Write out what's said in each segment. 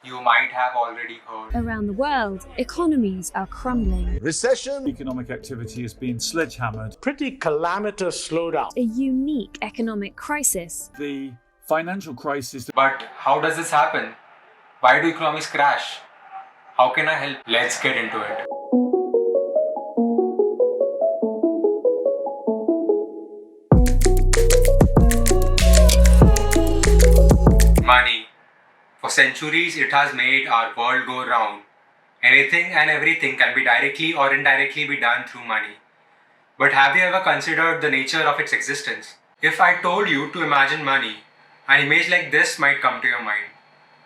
you might have already heard. Around the world, economies are crumbling. Recession. Economic activity is being sledgehammered. Pretty calamitous slowdown. A unique economic crisis. The financial crisis. But how does this happen? Why do economies crash? How can I help? Let's get into it. Money. For centuries, it has made our world go round. Anything and everything can be directly or indirectly be done through money. But have you ever considered the nature of its existence? If I told you to imagine money, an image like this might come to your mind.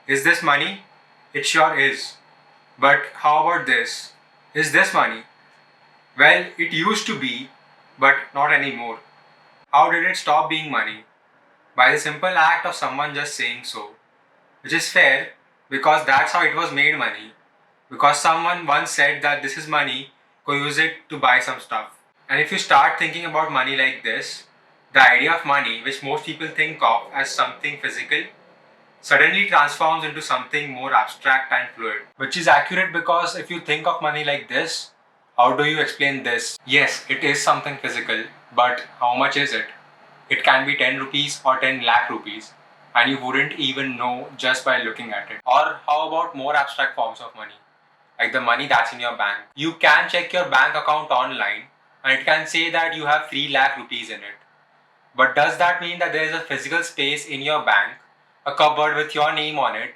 Is this money? It sure is. But how about this? Is this money? Well, it used to be, but not anymore. How did it stop being money? By the simple act of someone just saying so. Which is fair, because that's how it was made money. Because someone once said that this is money, go use it to buy some stuff. And if you start thinking about money like this, the idea of money, which most people think of as something physical, suddenly transforms into something more abstract and fluid. Which is accurate because if you think of money like this, how do you explain this? Yes, it is something physical, but how much is it? It can be 10 rupees or 10 lakh rupees, and you wouldn't even know just by looking at it. Or how about more abstract forms of money, like the money that's in your bank? You can check your bank account online and it can say that you have 3 lakh rupees in it. But does that mean that there is a physical space in your bank, a cupboard with your name on it,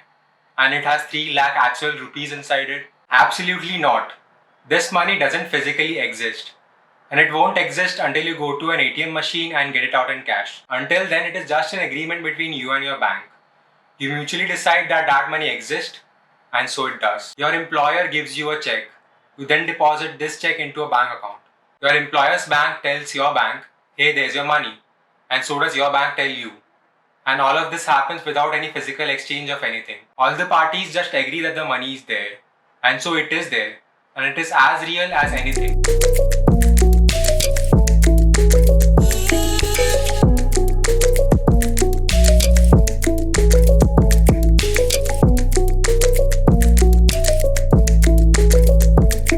and it has 3 lakh actual rupees inside it? Absolutely not. This money doesn't physically exist. And it won't exist until you go to an ATM machine and get it out in cash. Until then, it is just an agreement between you and your bank. You mutually decide that that money exists, and so it does. Your employer gives you a check. You then deposit this check into a bank account. Your employer's bank tells your bank, hey, there's your money. And so does your bank tell you. And all of this happens without any physical exchange of anything. All the parties just agree that the money is there. And so it is there. And it is as real as anything.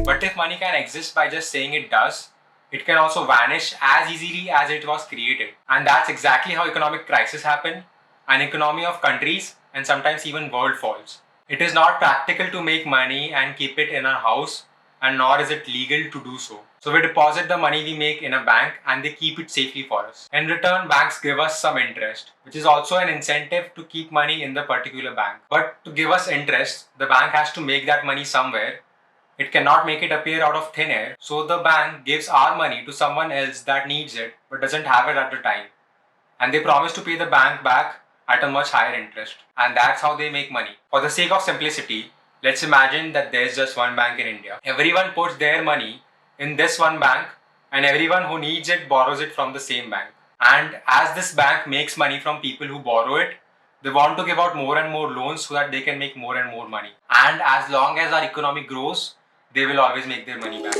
But if money can exist by just saying it does, it can also vanish as easily as it was created. And that's exactly how economic crisis happen. An economy of countries and sometimes even world falls. It is not practical to make money and keep it in our house, and nor is it legal to do so. So we deposit the money we make in a bank and they keep it safely for us. In return, banks give us some interest, which is also an incentive to keep money in the particular bank. But to give us interest, the bank has to make that money somewhere. It cannot make it appear out of thin air. So the bank gives our money to someone else that needs it but doesn't have it at the time. And they promise to pay the bank back at a much higher interest. And that's how they make money. For the sake of simplicity, let's imagine that there's just one bank in India. Everyone puts their money in this one bank and everyone who needs it borrows it from the same bank. And as this bank makes money from people who borrow it, they want to give out more and more loans so that they can make more and more money. And as long as our economy grows, they will always make their money back.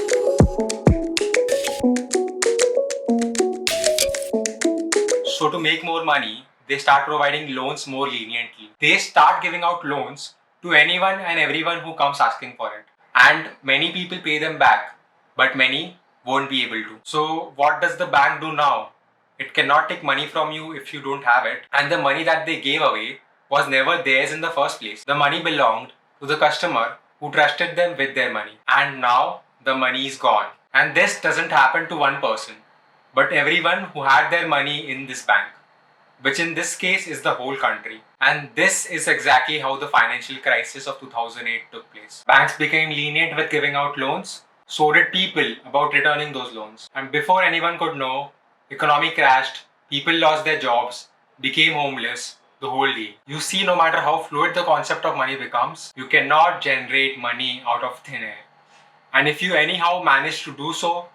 So to make more money, they start providing loans more leniently. They start giving out loans to anyone and everyone who comes asking for it. And many people pay them back, but many won't be able to. So what does the bank do now? It cannot take money from you if you don't have it. And the money that they gave away was never theirs in the first place. The money belonged to the customer who trusted them with their money. And now the money is gone. And this doesn't happen to one person, but everyone who had their money in this bank, which in this case is the whole country. And this is exactly how the financial crisis of 2008 took place. Banks became lenient with giving out loans, so did people about returning those loans. And before anyone could know, economy crashed, people lost their jobs, became homeless, the whole deal. You see, no matter how fluid the concept of money becomes, you cannot generate money out of thin air. And if you anyhow manage to do so,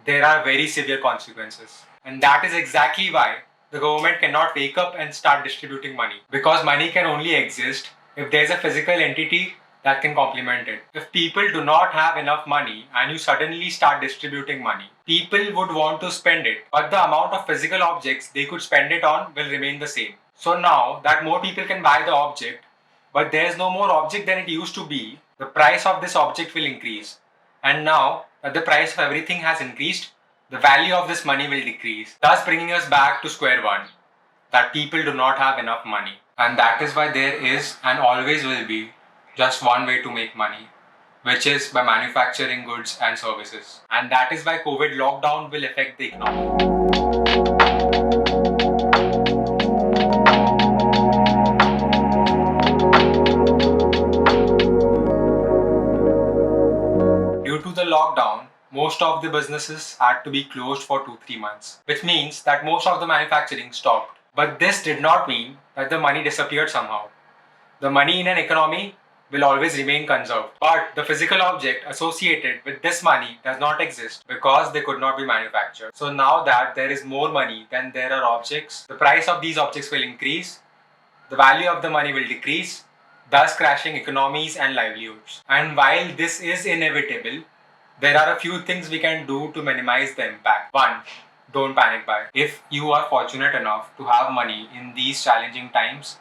there are very severe consequences. And that is exactly why the government cannot wake up and start distributing money. Because money can only exist if there is a physical entity that can complement it. If people do not have enough money and you suddenly start distributing money, people would want to spend it, but the amount of physical objects they could spend it on will remain the same. So now that more people can buy the object, but there's no more object than it used to be, the price of this object will increase. And now that the price of everything has increased, the value of this money will decrease, thus bringing us back to square one, that people do not have enough money. And that is why there is and always will be just one way to make money, which is by manufacturing goods and services. And that is why COVID lockdown will affect the economy. Due to the lockdown, most of the businesses had to be closed for 2-3 months, which means that most of the manufacturing stopped. But this did not mean that the money disappeared somehow. The money in an economy will always remain conserved, but the physical object associated with this money does not exist because they could not be manufactured. So now that there is more money than there are objects, the price of these objects will increase, the value of the money will decrease, thus crashing economies and livelihoods. And while this is inevitable, there are a few things we can do to minimize the impact. 1. Don't panic buy. If you are fortunate enough to have money in these challenging times,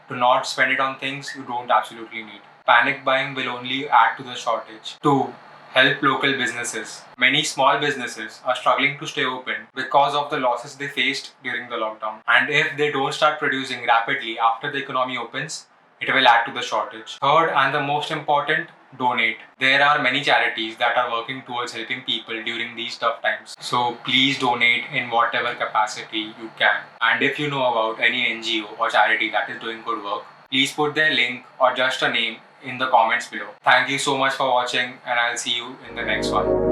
do not spend it on things you don't absolutely need. Panic buying will only add to the shortage. 2. Help local businesses. Many small businesses are struggling to stay open because of the losses they faced during the lockdown. And if they don't start producing rapidly after the economy opens, it will add to the shortage. 3rd, and the most important, donate. There are many charities that are working towards helping people during these tough times. So please donate in whatever capacity you can. And if you know about any NGO or charity that is doing good work, please put their link or just a name in the comments below. Thank you so much for watching, and I'll see you in the next one.